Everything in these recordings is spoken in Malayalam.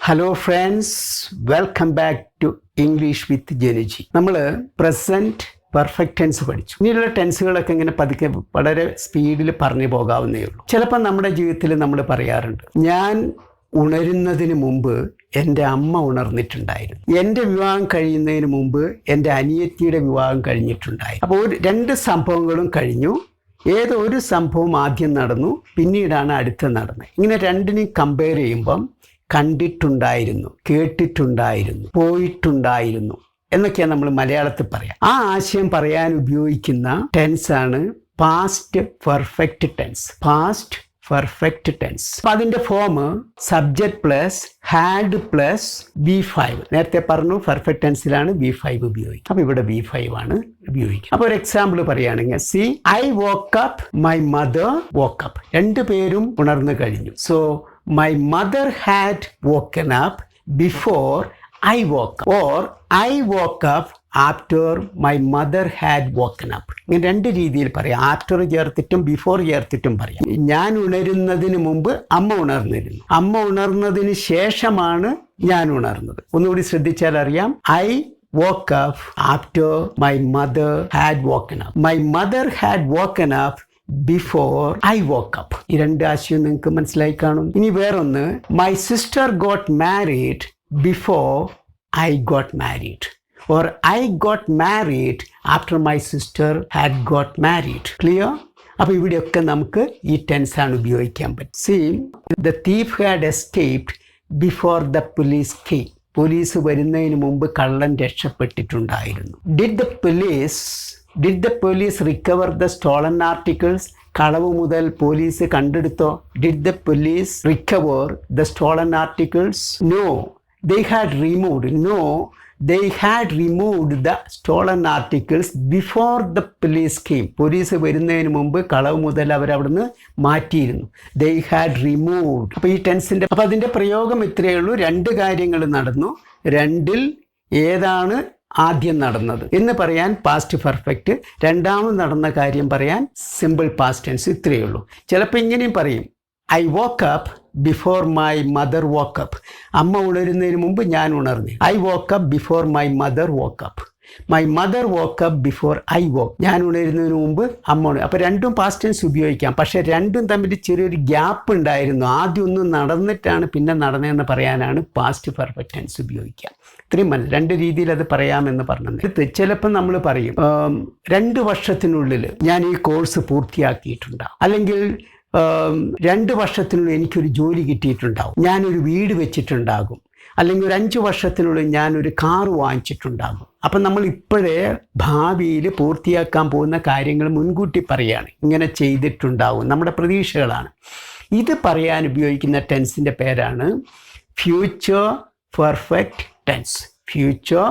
Hello friends, welcome back to English with Januji. നമ്മൾ പ്രസൻറ്റ് പെർഫെക്റ്റ് ടെൻസ് പഠിച്ചു. ഇനിയുള്ള ടെൻസുകളൊക്കെ ഇങ്ങനെ പതുക്കെ വളരെ സ്പീഡിൽ പറഞ്ഞു പോകാവുന്നേ ഉള്ളൂ. ചിലപ്പോൾ നമ്മുടെ ജീവിതത്തിൽ നമ്മൾ പറയാറുണ്ട്, ഞാൻ ഉണരുന്നതിന് മുമ്പ് എൻ്റെ അമ്മ ഉണർന്നിട്ടുണ്ടായിരുന്നു, എൻ്റെ വിവാഹം കഴിയുന്നതിന് മുമ്പ് എൻ്റെ അനിയത്തിയുടെ വിവാഹം കഴിഞ്ഞിട്ടുണ്ടായിരുന്നു. അപ്പോൾ രണ്ട് സംഭവങ്ങളും കഴിഞ്ഞു. ഏതോ ഒരു സംഭവം ആദ്യം നടന്നു, പിന്നീടാണ് അടുത്ത നടന്നത്. ഇങ്ങനെ രണ്ടിനെയും കമ്പയർ ചെയ്യുമ്പം കണ്ടിട്ടുണ്ടായിരുന്നു, കേട്ടിട്ടുണ്ടായിരുന്നു, പോയിട്ടുണ്ടായിരുന്നു എന്നൊക്കെയാണ് നമ്മൾ മലയാളത്തിൽ പറയാം. ആ ആശയം പറയാൻ ഉപയോഗിക്കുന്ന ടെൻസാണ് past perfect tense. Past perfect tense. അപ്പം അതിൻ്റെ form subject plus had plus V5. നേരത്തെ പറഞ്ഞു പെർഫെക്റ്റ് ടെൻസിലാണ് V5 ഉപയോഗിക്കുക. അപ്പം ഇവിടെ V5 ആണ് ഉപയോഗിക്കുക. അപ്പോൾ ഒരു എക്സാമ്പിൾ പറയുകയാണെങ്കിൽ, see I woke up, my mother woke up. രണ്ടുപേരും ഉണർന്നു കഴിഞ്ഞു. So my mother had woken up before I woke up, or I woke up after my mother had woken up. ഇങ്ങനെ രണ്ട് രീതിയിൽ പറയാം. ആഫ്റ്റർ ചേർത്തിട്ടും ബിഫോർ ചേർത്തിട്ടും പറയാം. ഞാൻ ഉണരുന്നതിന് മുമ്പ് അമ്മ ഉണർന്നിരുന്നു, അമ്മ ഉണർന്നതിന് ശേഷമാണ് ഞാൻ ഉണർന്നത്. ഒന്നുകൂടി ശ്രദ്ധിച്ചാൽ അറിയാം. I woke up after my mother had woken up. My mother had woken up before I woke up. ഈ രണ്ട് ആശയം നിങ്ങൾക്ക് മനസ്സിലായി കാണും. ഇനി വേറൊന്ന്, my sister got married before I got married, or I got married after my sister had got married. Clear? അപ്പോൾ ഇവിടെയൊക്കെ നമുക്ക് ഈ ടെൻസാണ് ഉപയോഗിക്കാൻ പറ്റും. See the thief had escaped before the police came. Police വരുന്നതിന് മുമ്പ് കള്ളൻ രക്ഷപ്പെട്ടിട്ടുണ്ടായിരുന്നു. Did the police recover the stolen articles? കളവ് മുതൽ police കണ്ടെടുത്തോ? Did the police recover the stolen articles? No, they had removed the stolen articles before the police came. Police വരുന്നതിന് മുമ്പ് കളവ് മുതൽ അവരവിടുന്ന് മാറ്റിയിരുന്നു. They had removed. അപ്പോൾ ഈ ടെൻസിൻ്റെ അപ്പോൾ അതിൻ്റെ പ്രയോഗം ഇത്രയേ ഉള്ളൂ. രണ്ട് കാര്യങ്ങൾ നടന്നു. രണ്ടിൽ ഏതാണ് ആദ്യം നടന്നത് എന്ന് പറയാൻ പാസ്റ്റ് പെർഫെക്റ്റ്, രണ്ടാമത് നടന്ന കാര്യം പറയാൻ സിമ്പിൾ പാസ്റ്റ് ടെൻസ്. ഇത്രയേ ഉള്ളൂ. ചിലപ്പോൾ ഇങ്ങനെയും പറയും, I woke up before my mother woke up. അമ്മ ഉണരുന്നതിന് മുമ്പ് ഞാൻ ഉണർന്നു. I woke up before my mother woke up. My mother woke up before I woke. ഞാൻ ഉണരുന്നതിന് മുമ്പ് അമ്മ ഉണരും. അപ്പോൾ രണ്ടും പാസ്റ്റ് ടെൻസ് ഉപയോഗിക്കാം. പക്ഷേ രണ്ടും തമ്മിൽ ചെറിയൊരു ഗ്യാപ്പ് ഉണ്ടായിരുന്നു. ആദ്യം ഒന്ന് നടന്നിട്ടാണ് പിന്നെ നടന്നതെന്ന് പറയാനാണ് പാസ്റ്റ് പെർഫെക്റ്റ് ടെൻസ് ഉപയോഗിക്കുക. ഇത്രയും രണ്ട് രീതിയിൽ അത് പറയാമെന്ന് പറഞ്ഞത്. ചിലപ്പോൾ നമ്മൾ പറയും, 2 വർഷത്തിനുള്ളിൽ ഞാൻ ഈ കോഴ്സ് പൂർത്തിയാക്കിയിട്ടുണ്ടാവും, അല്ലെങ്കിൽ 2 വർഷത്തിനുള്ളിൽ എനിക്കൊരു ജോലി കിട്ടിയിട്ടുണ്ടാവും, ഞാനൊരു വീട് വെച്ചിട്ടുണ്ടാകും, അല്ലെങ്കിൽ ഒരു 5 വർഷത്തിനുള്ളിൽ ഞാനൊരു കാർ വാങ്ങിച്ചിട്ടുണ്ടാകും. അപ്പം നമ്മൾ ഇപ്പോഴേ ഭാവിയിൽ പൂർത്തിയാക്കാൻ പോകുന്ന കാര്യങ്ങൾ മുൻകൂട്ടി പറയുകയാണ്. ഇങ്ങനെ ചെയ്തിട്ടുണ്ടാവും, നമ്മുടെ പ്രതീക്ഷകളാണ്. ഇത് പറയാൻ ഉപയോഗിക്കുന്ന ടെൻസിൻ്റെ പേരാണ് future perfect tense. Future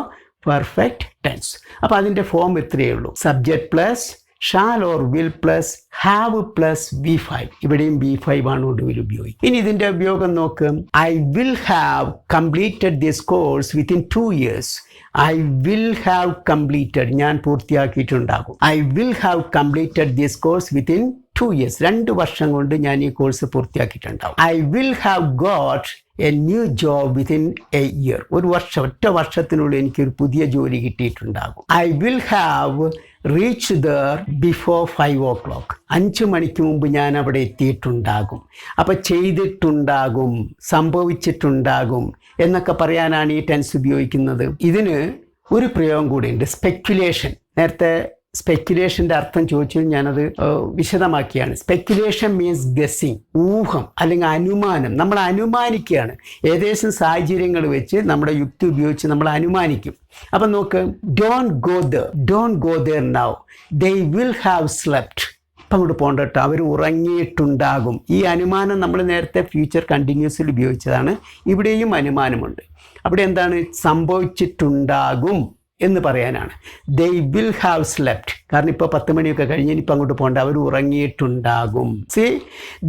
perfect tense. അപ്പോൾ അതിൻ്റെ ഫോം ഇത്രയേ ഉള്ളൂ. Subject plus shall or will plus have plus V5. ഇവിടെയും V5 ആണ് ഒടുവിൽ ഉപയോഗിക്കും. ഇനി ഇതിൻ്റെ ഉപയോഗം നോക്ക്. I will have completed this course within 2 years. I will have completed, ഞാൻ പൂർത്തിയാക്കിയിട്ടുണ്ടാകും. I will have completed this course within 2 years. 2 വർഷം കൊണ്ട് ഞാൻ ഈ കോഴ്സ് പൂർത്തിയാക്കിയിട്ടുണ്ടാകും. I will have got a new job within a year. ഒറ്റ വർഷത്തിനുള്ളിൽ എനിക്കൊരു പുതിയ ജോലി കിട്ടിയിട്ടുണ്ടാകും. I will have reach there before 5 o'clock. 5 മണിക്ക് മുമ്പ് ഞാൻ അവിടെ എത്തിയിട്ടുണ്ടാകും. അപ്പം ചെയ്തിട്ടുണ്ടാകും, സംഭവിച്ചിട്ടുണ്ടാകും എന്നൊക്കെ പറയാനാണ് ഈ ടെൻസ് ഉപയോഗിക്കുന്നത്. ഇതിന് ഒരു പ്രയോഗം കൂടിയുണ്ട്, സ്പെക്യുലേഷൻ. നേരത്തെ സ്പെക്യുലേഷൻ്റെ അർത്ഥം ചോദിച്ചു, ഞാനത് വിശദമാക്കിയാണ്. സ്പെക്യുലേഷൻ മീൻസ് ഗസ്സിങ്, ഊഹം അല്ലെങ്കിൽ അനുമാനം. നമ്മൾ അനുമാനിക്കുകയാണ്. ഏകദേശം സാഹചര്യങ്ങൾ വെച്ച് നമ്മുടെ യുക്തി ഉപയോഗിച്ച് നമ്മൾ അനുമാനിക്കും. അപ്പം നോക്ക്, don't go there now, they will have slept. അപ്പം അങ്ങോട്ട് പോകണ്ട കേട്ടോ, അവർ ഉറങ്ങിയിട്ടുണ്ടാകും. ഈ അനുമാനം നമ്മൾ നേരത്തെ ഫ്യൂച്ചർ കണ്ടിന്യൂസിൽ ഉപയോഗിച്ചതാണ്. ഇവിടെയും അനുമാനമുണ്ട്. അവിടെ എന്താണ്? സംഭവിച്ചിട്ടുണ്ടാകും എന്ന് പറയാനാണ്. they will have slept. കാരണം ഇപ്പോൾ 10 മണിയൊക്കെ കഴിഞ്ഞ് ഇനിയിപ്പോൾ അങ്ങോട്ട് പോകണ്ട, അവർ ഉറങ്ങിയിട്ടുണ്ടാകും. see,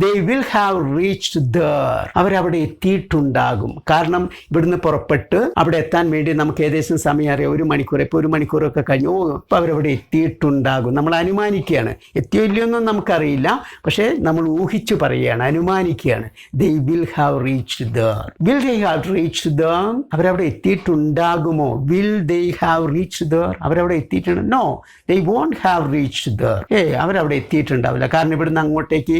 they will have reached there. അവരവിടെ എത്തിയിട്ടുണ്ടാകും. കാരണം ഇവിടുന്ന് പുറപ്പെട്ട് അവിടെ എത്താൻ വേണ്ടി നമുക്ക് ഏകദേശം സമയം അറിയാം, 1 മണിക്കൂർ, ഇപ്പോൾ 1 മണിക്കൂറൊക്കെ കഴിഞ്ഞു. ഇപ്പോൾ അവരവിടെ എത്തിയിട്ടുണ്ടാകും. നമ്മൾ അനുമാനിക്കുകയാണ്, എത്തിയോ ഇല്ലയൊന്നും നമുക്കറിയില്ല, പക്ഷേ നമ്മൾ ഊഹിച്ചു പറയുകയാണ്, അനുമാനിക്കുകയാണ്. they will have reached there. will they have reached there? അവരവിടെ എത്തിയിട്ടുണ്ടാകുമോ? will they have reached there? അവരവിടെ എത്തിയിട്ടുണ്ട്? no, they won't have reached there. അവരവിടെ എത്തിയിട്ടുണ്ടാവില്ല. കാരണം ഇവിടുന്ന് അങ്ങോട്ടേക്ക്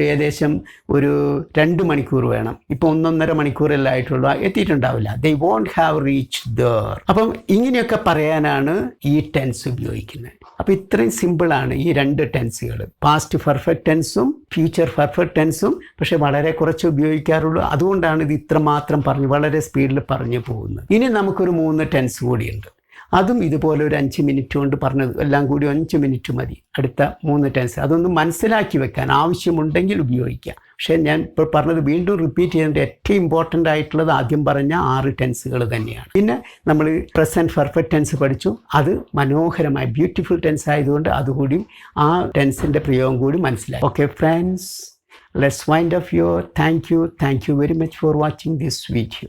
ഏകദേശം 2 മണിക്കൂർ വേണം. ഇപ്പോൾ 1.5 മണിക്കൂറല്ലേ ആയിട്ടുള്ളൂ, എത്തിയിട്ടുണ്ടാവില്ല. they won't have reached there. അപ്പം ഇങ്ങനെയൊക്കെ പറയാനാണ് ഈ ടെൻസ് ഉപയോഗിക്കുന്നത്. അപ്പോൾ ഇത്രയും സിമ്പിളാണ് ഈ 2 ടെൻസുകൾ, പാസ്റ്റ് പെർഫെക്റ്റ് ടെൻസും ഫ്യൂച്ചർ പെർഫെക്റ്റ് ടെൻസും. പക്ഷെ വളരെ കുറച്ച് ഉപയോഗിക്കാറുള്ളൂ. അതുകൊണ്ടാണ് ഇത് ഇത്രമാത്രം വളരെ സ്പീഡിൽ പറഞ്ഞു പോകുന്നത്. ഇനി നമുക്കൊരു 3 ടെൻസ് കൂടിയുണ്ട്. അതും ഇതുപോലെ ഒരു 5 മിനിറ്റ് കൊണ്ട് പറഞ്ഞത് എല്ലാം കൂടി 5 മിനിറ്റ് മതി. അടുത്ത 3 ടെൻസ് അതൊന്ന് മനസ്സിലാക്കി വെക്കാൻ, ആവശ്യമുണ്ടെങ്കിൽ ഉപയോഗിക്കാം. പക്ഷേ ഞാൻ ഇപ്പോൾ പറഞ്ഞത് വീണ്ടും റിപ്പീറ്റ് ചെയ്യേണ്ട ഏറ്റവും ഇമ്പോർട്ടൻ്റ് ആയിട്ടുള്ളത് ആദ്യം പറഞ്ഞ 6 ടെൻസുകൾ തന്നെയാണ്. പിന്നെ നമ്മൾ പ്രസൻറ്റ് പെർഫെക്റ്റ് ടെൻസ് പഠിച്ചു. അത് മനോഹരമായ ബ്യൂട്ടിഫുൾ ടെൻസ് ആയതുകൊണ്ട് അതുകൂടി ആ ടെൻസിൻ്റെ പ്രയോഗം കൂടി മനസ്സിലായി. Okay friends, let's wind up here. Thank you very much for watching this video.